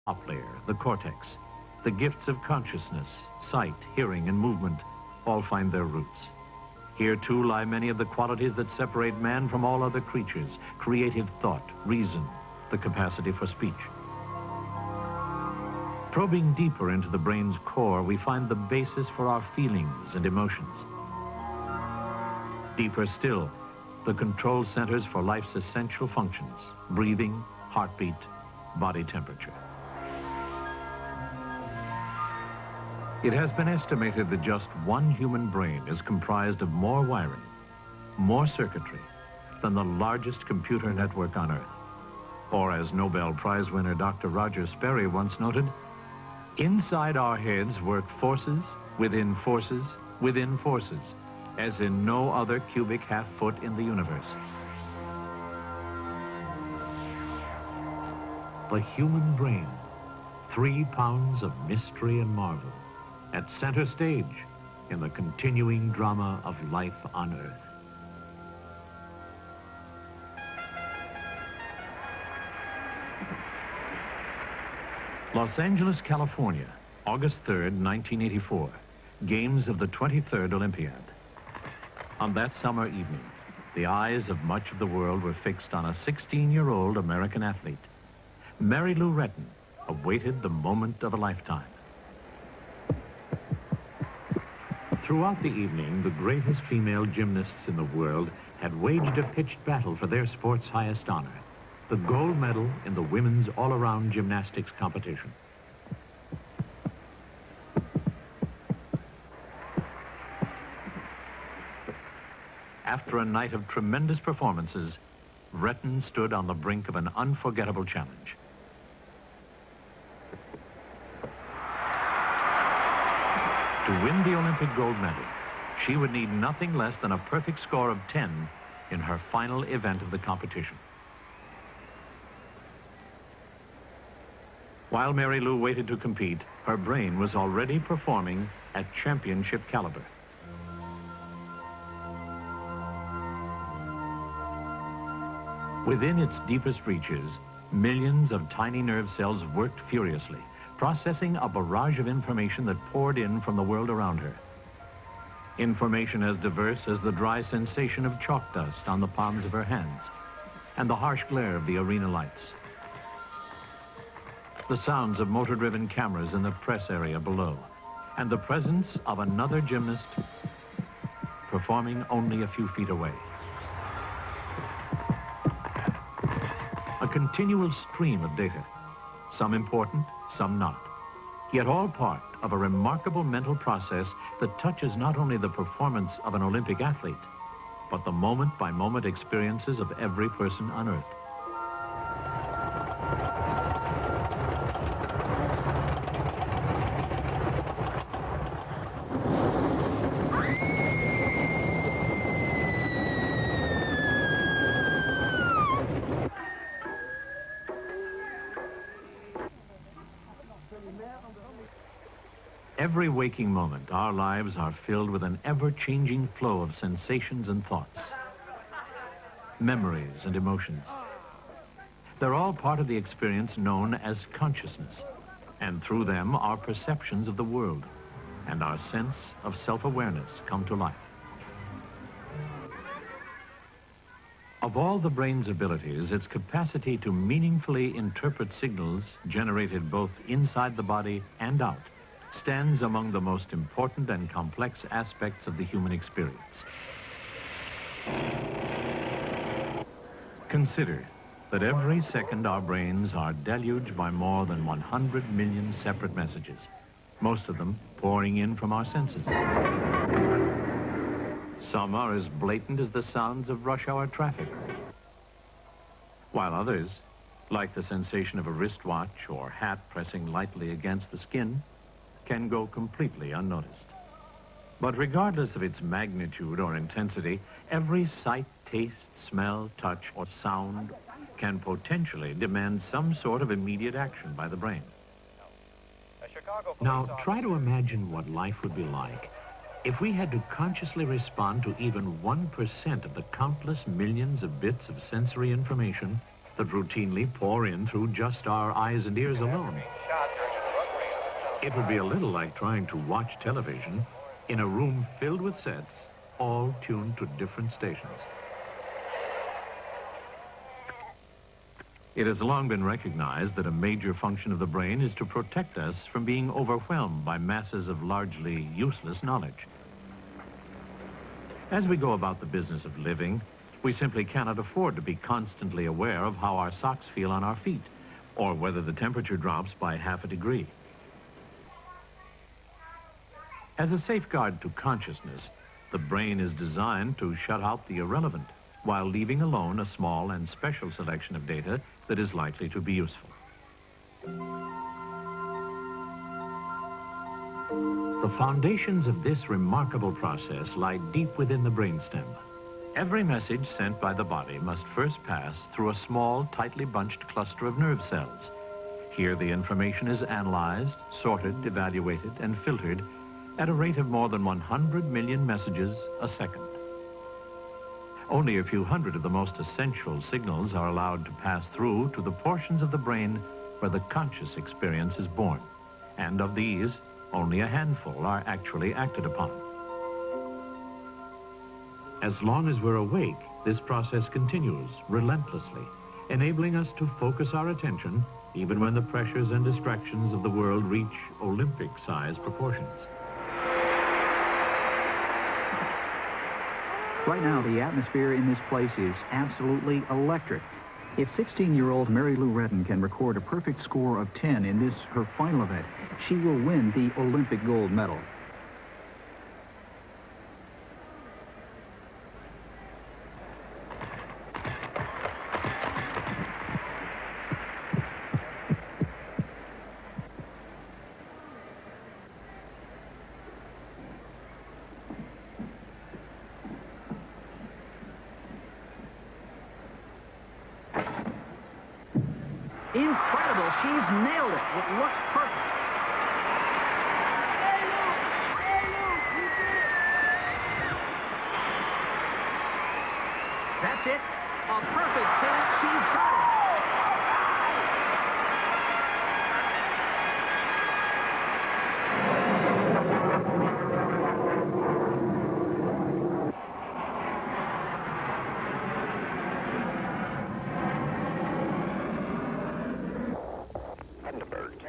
top layer, the cortex, the gifts of consciousness, sight, hearing, and movement all find their roots. Here, too, lie many of the qualities that separate man from all other creatures: creative thought, reason, the capacity for speech. Probing deeper into the brain's core, we find the basis for our feelings and emotions. Deeper still, the control centers for life's essential functions: breathing, heartbeat, body temperature. It has been estimated that just one human brain is comprised of more wiring, more circuitry, than the largest computer network on Earth. Or, as Nobel Prize winner Dr. Roger Sperry once noted, inside our heads work forces within forces within forces, as in no other cubic half-foot in the universe. The human brain, 3 pounds of mystery and marvel, at center stage in the continuing drama of life on Earth. Los Angeles, California, August 3rd, 1984, games of the 23rd Olympiad. On that summer evening, the eyes of much of the world were fixed on a 16-year-old American athlete. Mary Lou Retton awaited the moment of a lifetime. Throughout the evening, the greatest female gymnasts in the world had waged a pitched battle for their sport's highest honor, the gold medal in the women's all-around gymnastics competition. After a night of tremendous performances, Retton stood on the brink of an unforgettable challenge. To win the Olympic gold medal, she would need nothing less than a perfect score of 10 in her final event of the competition. While Mary Lou waited to compete, her brain was already performing at championship caliber. Within its deepest reaches, millions of tiny nerve cells worked furiously, processing a barrage of information that poured in from the world around her. Information as diverse as the dry sensation of chalk dust on the palms of her hands and the harsh glare of the arena lights. The sounds of motor-driven cameras in the press area below, and the presence of another gymnast performing only a few feet away. A continual stream of data, some important, some not, yet all part of a remarkable mental process that touches not only the performance of an Olympic athlete, but the moment-by-moment experiences of every person on Earth. Every waking moment, our lives are filled with an ever-changing flow of sensations and thoughts, memories and emotions. They're all part of the experience known as consciousness, and through them, our perceptions of the world and our sense of self-awareness come to life. Of all the brain's abilities, its capacity to meaningfully interpret signals generated both inside the body and out stands among the most important and complex aspects of the human experience. Consider that every second our brains are deluged by more than 100 million separate messages, most of them pouring in from our senses. Some are as blatant as the sounds of rush hour traffic, while others, like the sensation of a wristwatch or hat pressing lightly against the skin, can go completely unnoticed. But regardless of its magnitude or intensity, every sight, taste, smell, touch, or sound can potentially demand some sort of immediate action by the brain. Now, try to imagine what life would be like if we had to consciously respond to even 1% of the countless millions of bits of sensory information that that routinely pour in through just our eyes and ears alone. It would be a little like trying to watch television in a room filled with sets, all tuned to different stations. It has long been recognized that a major function of the brain is to protect us from being overwhelmed by masses of largely useless knowledge. As we go about the business of living, we simply cannot afford to be constantly aware of how our socks feel on our feet, or whether the temperature drops by half a degree. As a safeguard to consciousness, the brain is designed to shut out the irrelevant, while leaving alone a small and special selection of data that is likely to be useful. The foundations of this remarkable process lie deep within the brainstem. Every message sent by the body must first pass through a small, tightly bunched cluster of nerve cells. Here the information is analyzed, sorted, evaluated, and filtered at a rate of more than 100 million messages a second. Only a few hundred of the most essential signals are allowed to pass through to the portions of the brain where the conscious experience is born. And of these, only a handful are actually acted upon. As long as we're awake, this process continues relentlessly, enabling us to focus our attention even when the pressures and distractions of the world reach Olympic-sized proportions. Right now, the atmosphere in this place is absolutely electric. If 16-year-old Mary Lou Retton can record a perfect score of 10 in this, her final event, she will win the Olympic gold medal. Incredible. She's nailed it. It looks perfect. That's it. A perfect 10. She's got it.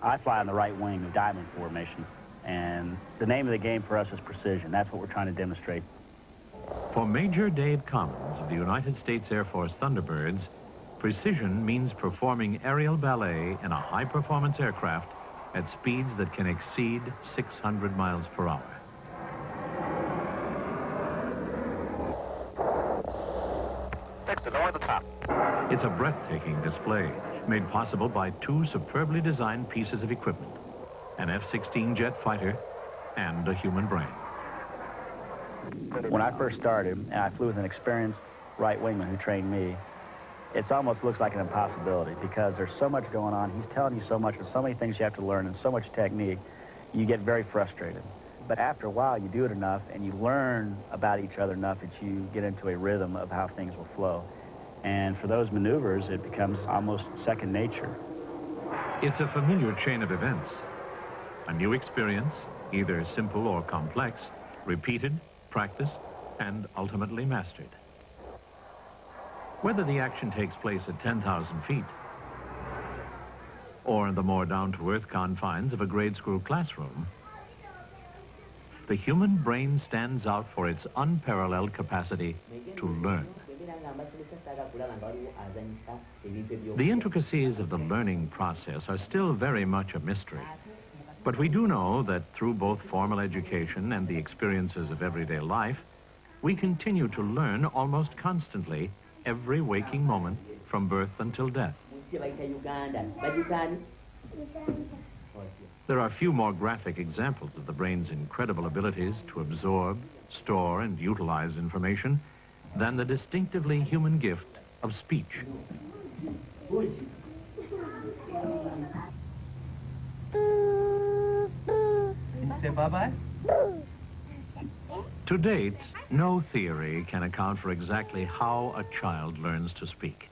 I fly on the right wing of diamond formation, and the name of the game for us is precision. That's what we're trying to demonstrate. For Major Dave Collins of the United States Air Force Thunderbirds, precision means performing aerial ballet in a high-performance aircraft at speeds that can exceed 600 miles per hour. It's a breathtaking display, made possible by two superbly designed pieces of equipment, an F-16 jet fighter and a human brain. When I first started, and I flew with an experienced right wingman who trained me, it almost looks like an impossibility because there's so much going on. He's telling you so much, and so many things you have to learn, and so much technique, you get very frustrated. But after a while, you do it enough, and you learn about each other enough that you get into a rhythm of how things will flow. And for those maneuvers, it becomes almost second nature. It's a familiar chain of events. A new experience, either simple or complex, repeated, practiced, and ultimately mastered. Whether the action takes place at 10,000 feet or in the more down-to-earth confines of a grade school classroom, the human brain stands out for its unparalleled capacity to learn. The intricacies of the learning process are still very much a mystery. But we do know that through both formal education and the experiences of everyday life, we continue to learn almost constantly every waking moment from birth until death. There are few more graphic examples of the brain's incredible abilities to absorb, store, and utilize information than the distinctively human gift of speech. Say bye-bye. To date, no theory can account for exactly how a child learns to speak.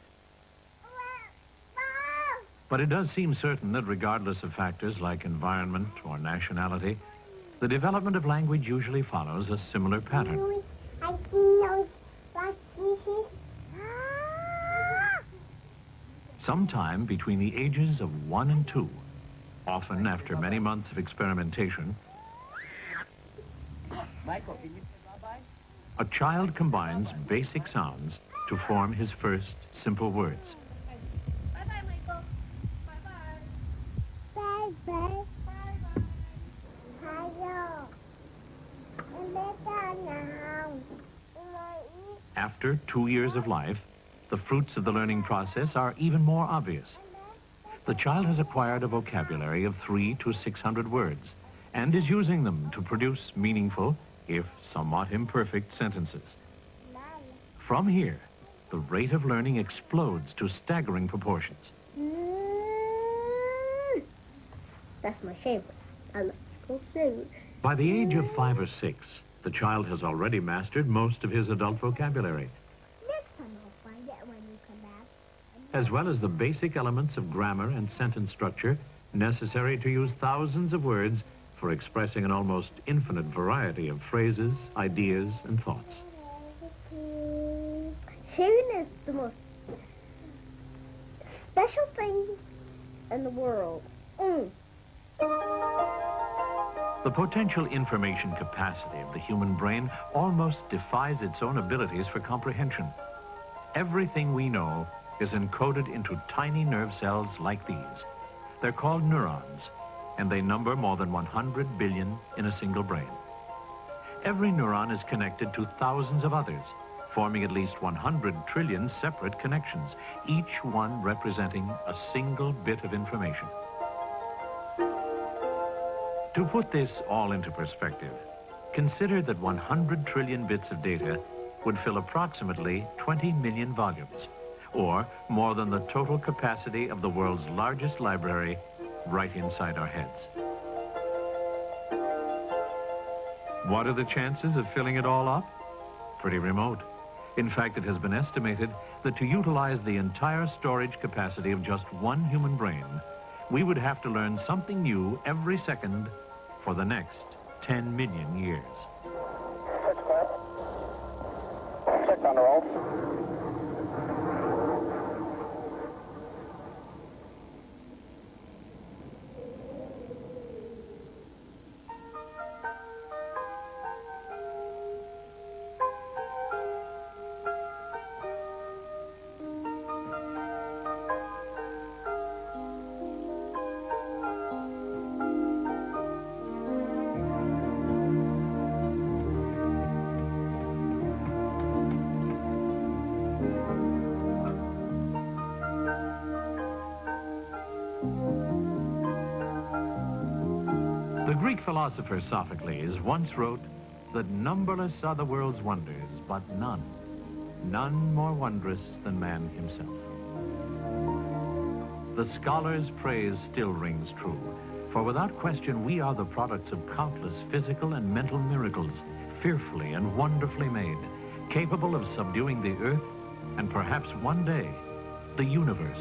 But it does seem certain that regardless of factors like environment or nationality, the development of language usually follows a similar pattern. Sometime between the ages of 1 and 2, often after many months of experimentation, Michael, can you say bye-bye? a child combines basic sounds to form his first simple words. Bye-bye, Michael. Bye-bye. Bye-bye. After 2 years of life, the fruits of the learning process are even more obvious. The child has acquired a vocabulary of 300 to 600 words and is using them to produce meaningful, if somewhat imperfect, sentences. From here, the rate of learning explodes to staggering proportions. That's my favorite. I love to go soon. By the age of 5 or 6, the child has already mastered most of his adult vocabulary, Next time I'll find it when you come back. as well as the basic elements of grammar and sentence structure necessary to use thousands of words for expressing an almost infinite variety of phrases, ideas, and thoughts. Sharing is the most special thing in the world. The potential information capacity of the human brain almost defies its own abilities for comprehension. Everything we know is encoded into tiny nerve cells like these. They're called neurons, and they number more than 100 billion in a single brain. Every neuron is connected to thousands of others, forming at least 100 trillion separate connections, each one representing a single bit of information. To put this all into perspective, consider that 100 trillion bits of data would fill approximately 20 million volumes, or more than the total capacity of the world's largest library right inside our heads. What are the chances of filling it all up? Pretty remote. In fact, it has been estimated that to utilize the entire storage capacity of just one human brain, we would have to learn something new every second for the next 10 million years. 6 clear. 6 on the roll. The Greek philosopher Sophocles once wrote that numberless are the world's wonders, but none more wondrous than man himself. The scholar's praise still rings true, for without question we are the products of countless physical and mental miracles, fearfully and wonderfully made, capable of subduing the earth and perhaps one day the universe.